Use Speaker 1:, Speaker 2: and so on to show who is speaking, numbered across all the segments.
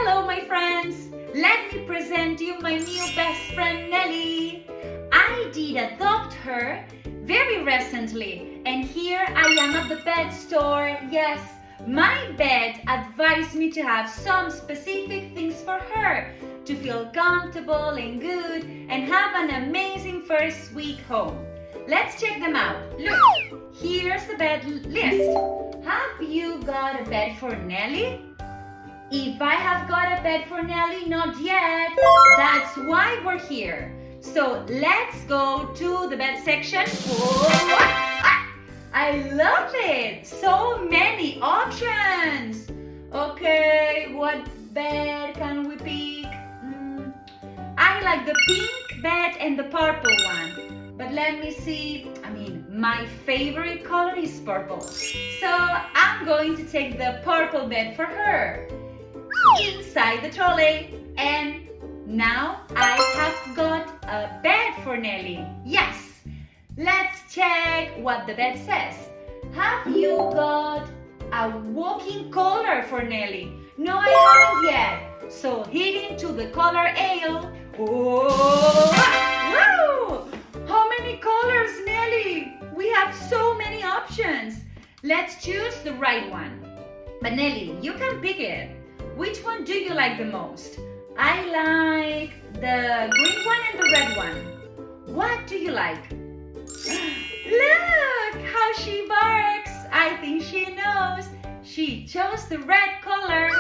Speaker 1: Hello, my friends! Let me present you my new best friend, Nelly. I did adopt her very recently, and here I am at the pet store. Yes, my vet advised me to have some specific things for her to feel comfortable and good and have an amazing first week home. Let's check them out. Look, here's the bed list. Have you got a bed for Nelly? If I have got a bed for Nelly, not yet. That's why we're here. So let's go to the bed section. Whoa. I love it. So many options. Okay, what bed can we pick? I like the pink bed and the purple one. But let me see. My favorite color is purple. So I'm going to take the purple bed for her. Inside the trolley, and now I have got a bed for Nelly. Yes, let's check what the bed says. Have you got a walking collar for Nelly? No, I haven't yet. So hit into the collar aisle. Oh, wow! How many colors, Nelly? We have so many options. Let's choose the right one. But Nelly, you can pick it. Which one do you like the most? I like the green one and the red one. What do you like? Look how she barks. I think she knows. She chose the red color.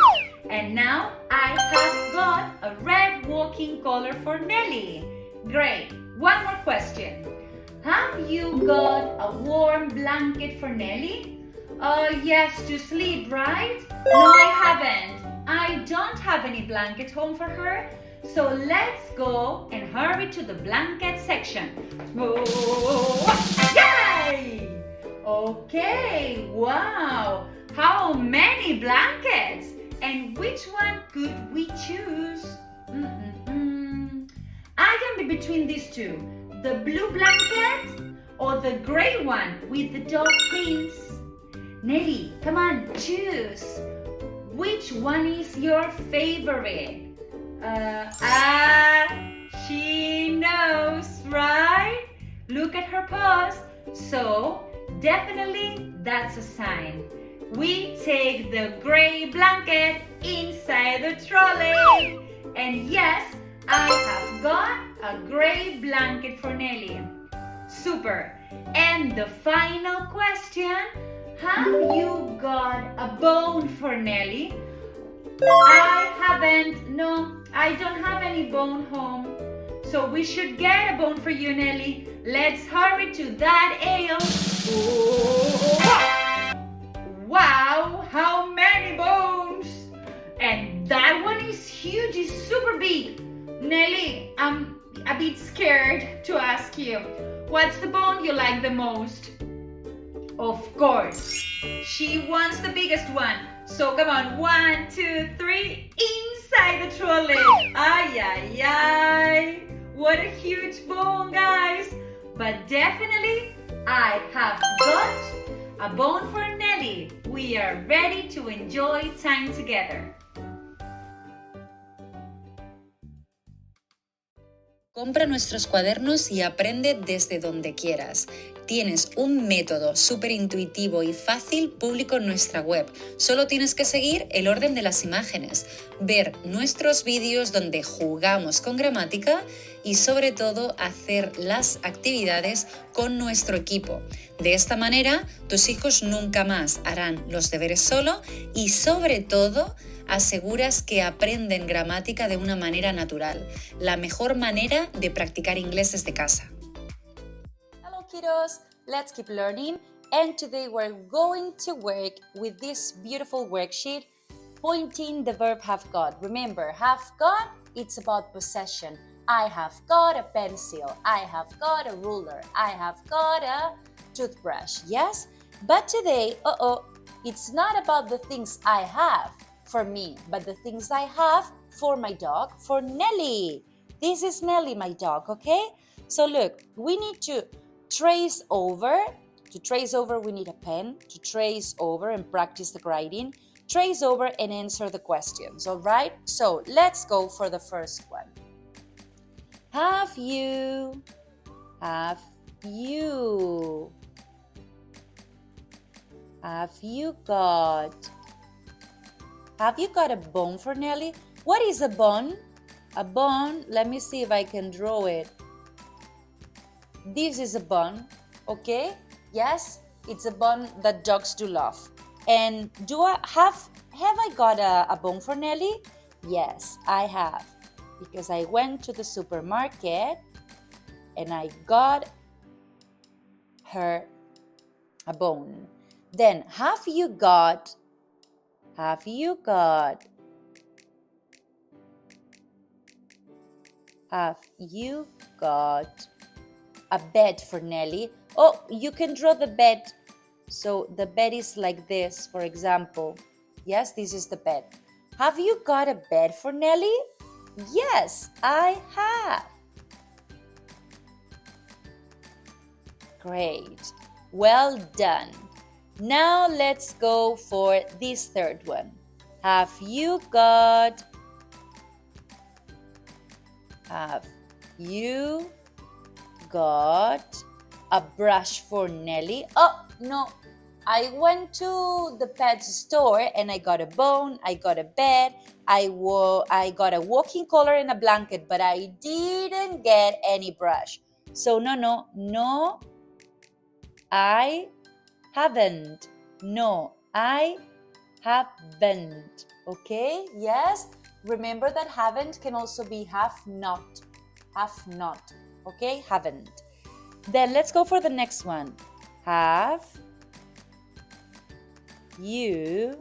Speaker 1: And now I have got a red walking collar for Nelly. Great. One more question. Have you got a warm blanket for Nelly? Yes, to sleep, right? No, I haven't. I don't have any blanket home for her. So let's go and hurry to the blanket section. Oh, yay! Okay, wow. How many blankets? And which one could we choose? I can be between these two. The blue blanket or the gray one with the dog prints? Nelly, come on, choose. Which one is your favorite? She knows, right? Look at her paws. So, definitely that's a sign. We take the gray blanket inside the trolley. And yes, I have got a gray blanket for Nelly. Super. And the final question. Have you got a bone for Nelly? I haven't. No, I don't have any bone home. So we should get a bone for you, Nelly. Let's hurry to that aisle. Oh, wow, how many bones! And that one is huge, it's super big. Nelly, I'm a bit scared to ask you. What's the bone you like the most? Of course, she wants the biggest one. So come on, 1, 2, 3, inside the trolley. Ay, ay, ay. What a huge bone, guys. But definitely, I have got a bone for Nelly. We are ready to enjoy time together.
Speaker 2: Compra nuestros cuadernos y aprende desde donde quieras. Tienes un método súper intuitivo y fácil público en nuestra web. Solo tienes que seguir el orden de las imágenes, ver nuestros vídeos donde jugamos con gramática y sobre todo hacer las actividades con nuestro equipo. De esta manera, tus hijos nunca más harán los deberes solo y sobre todo aseguras que aprenden gramática de una manera natural, la mejor manera de practicar inglés desde casa.
Speaker 3: Hello kiddos, let's keep learning, and today we're going to work with this beautiful worksheet pointing the verb have got. Remember, have got, it's about possession. I have got a pencil, I have got a ruler, I have got a toothbrush, yes? But today, it's not about the things I have for me, but the things I have for my dog, for Nelly. This is Nelly, my dog, okay? So look, we need to trace over. To trace over, we need a pen to trace over and practice the writing. trace over and answer the questions, all right? So let's go for the first one. Have you got a bone for Nelly? What is a bone? A bone, let me see if I can draw it. This is a bone, okay? Yes, it's a bone that dogs do love. And have I got a bone for Nelly? Yes, I have. Because I went to the supermarket and I got her a bone. Then, have you got a bed for Nelly? Oh, you can draw the bed. So the bed is like this, for example. Yes, this is the bed. Have you got a bed for Nelly? Yes, I have. Great. Well done. Now let's go for this third one. Have you got a brush for Nelly? Oh, no. I went to the pet store and I got a bone, I got a bed, I got a walking collar and a blanket, but I didn't get any brush. So no, I haven't. No, I haven't. Okay? Yes? Remember that haven't can also be have not. Have not. Okay? Haven't. Then let's go for the next one. Have you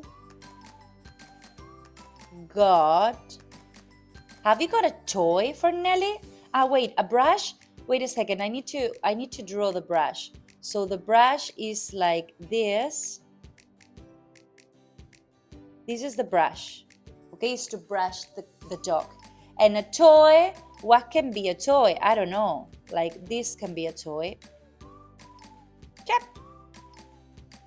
Speaker 3: got a toy for Nelly? Wait, a brush? Wait a second. I need to draw the brush. So the brush is like this. This is the brush. Okay, it's to brush the dog. And a toy, what can be a toy? I don't know. Like this can be a toy. Yep.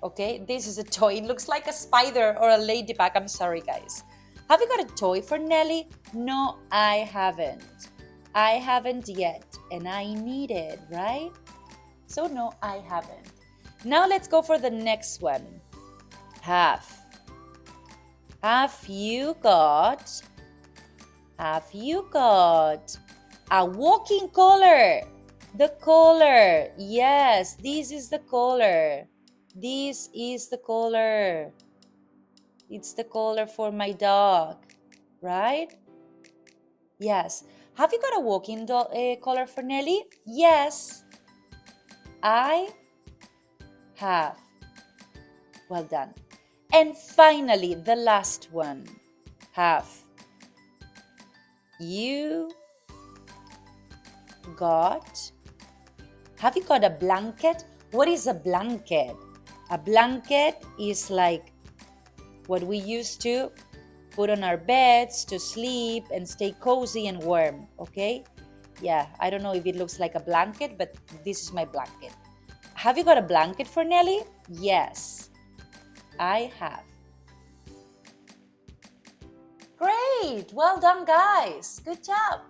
Speaker 3: Okay, this is a toy. It looks like a spider or a ladybug. I'm sorry, guys. Have you got a toy for Nelly? No, I haven't. I haven't yet. And I need it, right? So no, I haven't. Now let's go for the next one. Have you got a walking collar? The collar. Yes, this is the collar. This is the collar. It's the collar for my dog, right? Yes. Have you got a walking collar for Nelly? Yes, I have. Well done. And finally, the last one. Have you got a blanket? What is a blanket? A blanket is like what we used to put on our beds to sleep and stay cozy and warm, okay? Yeah, I don't know if it looks like a blanket, but this is my blanket. Have you got a blanket for Nelly? Yes, I have. Great! Well done, guys. Good job.